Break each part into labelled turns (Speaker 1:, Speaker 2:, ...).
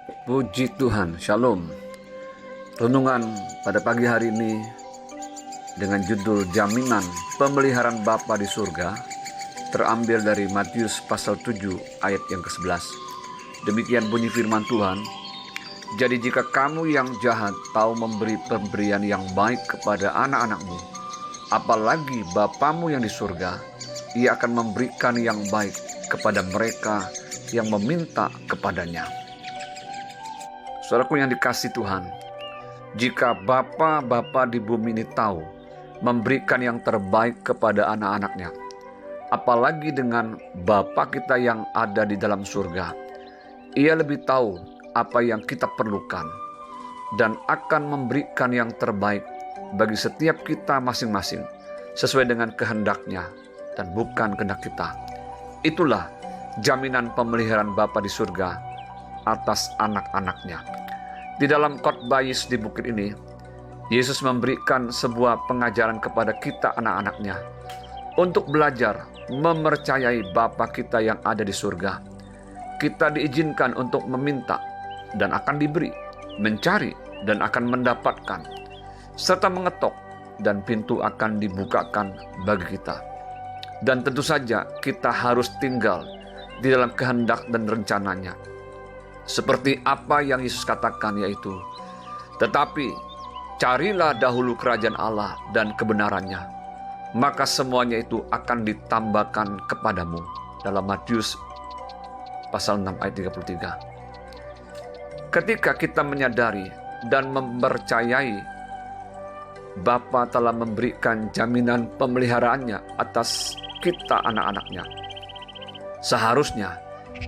Speaker 1: Puji Tuhan, Shalom. Renungan pada pagi hari ini dengan judul Jaminan Pemeliharaan Bapa di Surga terambil dari Matius pasal 7 ayat yang ke-11. Demikian bunyi firman Tuhan. Jadi jika kamu yang jahat tahu memberi pemberian yang baik kepada anak-anakmu, apalagi Bapamu yang di surga, Ia akan memberikan yang baik kepada mereka yang meminta kepadanya. Saudaraku yang dikasihi Tuhan, jika Bapa di bumi ini tahu memberikan yang terbaik kepada anak-anaknya, apalagi dengan Bapa kita yang ada di dalam surga, Ia lebih tahu apa yang kita perlukan dan akan memberikan yang terbaik bagi setiap kita masing-masing sesuai dengan kehendaknya dan bukan kehendak kita. Itulah jaminan pemeliharaan Bapa di surga atas anak-anaknya. Di dalam khotbah Yesus di bukit ini, Yesus memberikan sebuah pengajaran kepada kita anak-anaknya untuk belajar mempercayai Bapa kita yang ada di surga. Kita diizinkan untuk meminta dan akan diberi, mencari dan akan mendapatkan, serta mengetok dan pintu akan dibukakan bagi kita. Dan tentu saja kita harus tinggal di dalam kehendak dan rencananya. Seperti apa yang Yesus katakan, yaitu, tetapi carilah dahulu kerajaan Allah dan kebenarannya, maka semuanya itu akan ditambahkan kepadamu. Dalam Matius pasal 6 ayat 33. Ketika kita menyadari dan mempercayai Bapa telah memberikan jaminan pemeliharaannya atas kita anak-anaknya, seharusnya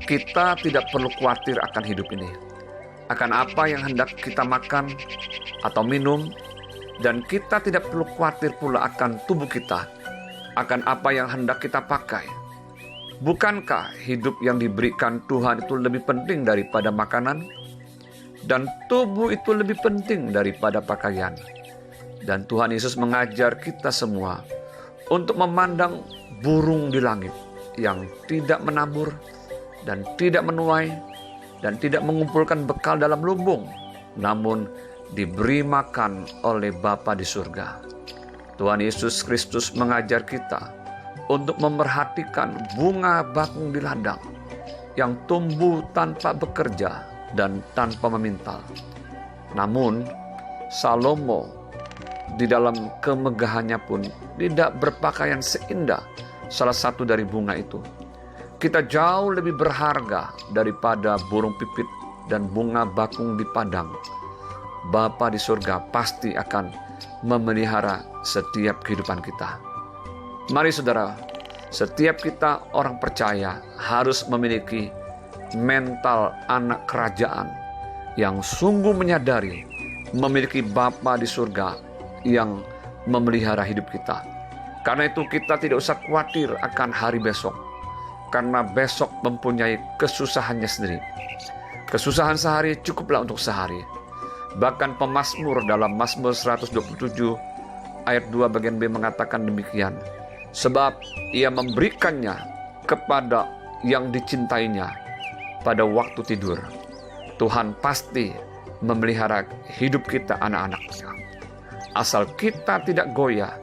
Speaker 1: kita tidak perlu khawatir akan hidup ini, akan apa yang hendak kita makan atau minum, dan kita tidak perlu khawatir pula akan tubuh kita, akan apa yang hendak kita pakai. Bukankah hidup yang diberikan Tuhan itu lebih penting daripada makanan? Dan tubuh itu lebih penting daripada pakaian. Dan Tuhan Yesus mengajar kita semua untuk memandang burung di langit yang tidak menabur dan tidak menuai dan tidak mengumpulkan bekal dalam lumbung, namun diberi makan oleh Bapa di surga. Tuhan Yesus Kristus mengajar kita untuk memerhatikan bunga bakung di ladang yang tumbuh tanpa bekerja dan tanpa memintal. Namun Salomo di dalam kemegahannya pun tidak berpakaian seindah salah satu dari bunga itu. Kita jauh lebih berharga daripada burung pipit dan bunga bakung di padang. Bapa di surga pasti akan memelihara setiap kehidupan kita. Mari saudara, setiap kita orang percaya harus memiliki mental anak kerajaan yang sungguh menyadari memiliki Bapa di surga yang memelihara hidup kita. Karena itu kita tidak usah khawatir akan hari besok, karena besok mempunyai kesusahannya sendiri. Kesusahan sehari cukuplah untuk sehari. Bahkan pemazmur dalam Mazmur 127 ayat 2 bagian B mengatakan demikian, sebab Ia memberikannya kepada yang dicintainya pada waktu tidur. Tuhan pasti memelihara hidup kita anak-anaknya. Asal kita tidak goyah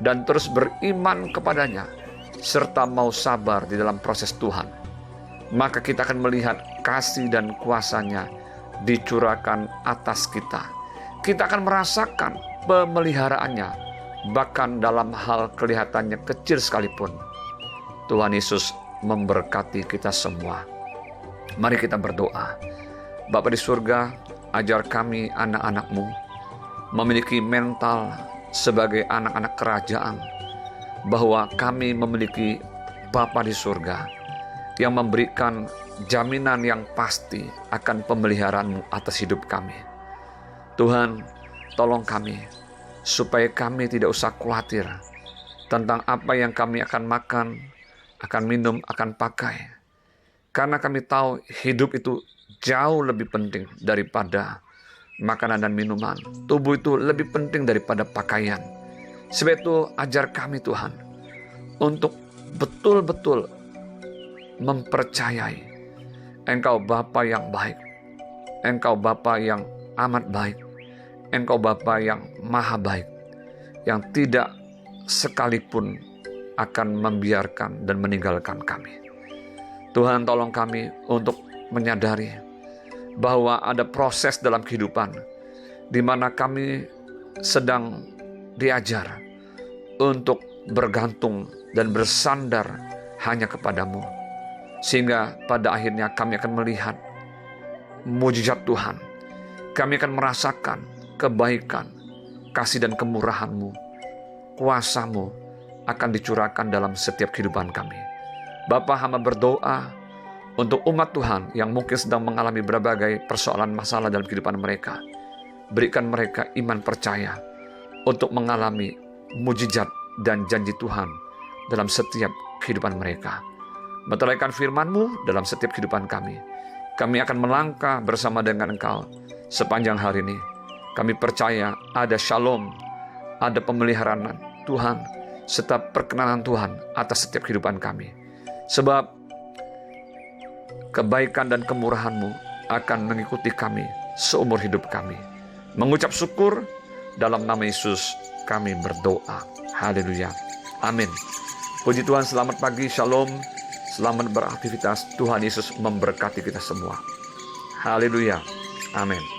Speaker 1: dan terus beriman kepadanya, serta mau sabar di dalam proses Tuhan, maka kita akan melihat kasih dan kuasa-Nya dicurahkan atas kita. Kita akan merasakan pemeliharaannya, bahkan dalam hal kelihatannya kecil sekalipun. Tuhan Yesus memberkati kita semua. Mari kita berdoa. Bapa di surga, ajar kami anak-anak-Mu memiliki mental sebagai anak-anak kerajaan, bahwa kami memiliki Bapa di surga yang memberikan jaminan yang pasti akan pemeliharaan-Mu atas hidup kami. Tuhan, tolong kami supaya kami tidak usah khawatir tentang apa yang kami akan makan, akan minum, akan pakai. Karena kami tahu hidup itu jauh lebih penting daripada makanan dan minuman. Tubuh itu lebih penting daripada pakaian. Sebab itu ajar kami Tuhan untuk betul-betul mempercayai Engkau Bapa yang baik, Engkau Bapa yang amat baik. Engkau Bapa yang maha baik, yang tidak sekalipun akan membiarkan dan meninggalkan kami. Tuhan, tolong kami untuk menyadari bahwa ada proses dalam kehidupan di mana kami sedang diajar untuk bergantung dan bersandar hanya kepadamu. Sehingga pada akhirnya kami akan melihat mujizat Tuhan. Kami akan merasakan kebaikan, kasih dan kemurahan-Mu. Kuasa-Mu akan dicurahkan dalam setiap kehidupan kami. Bapa, hamba berdoa untuk umat Tuhan yang mungkin sedang mengalami berbagai persoalan masalah dalam kehidupan mereka. Berikan mereka iman percaya untuk mengalami mujizat dan janji Tuhan dalam setiap kehidupan mereka. Meteraikan firman-Mu dalam setiap kehidupan kami. Kami akan melangkah bersama dengan Engkau sepanjang hari ini. Kami percaya ada shalom, ada pemeliharaan Tuhan, serta perkenanan Tuhan atas setiap kehidupan kami. Sebab kebaikan dan kemurahan-Mu akan mengikuti kami seumur hidup kami. Mengucap syukur dalam nama Yesus kami berdoa. Haleluya. Amin. Puji Tuhan, selamat pagi, shalom. Selamat beraktivitas. Tuhan Yesus memberkati kita semua. Haleluya. Amin.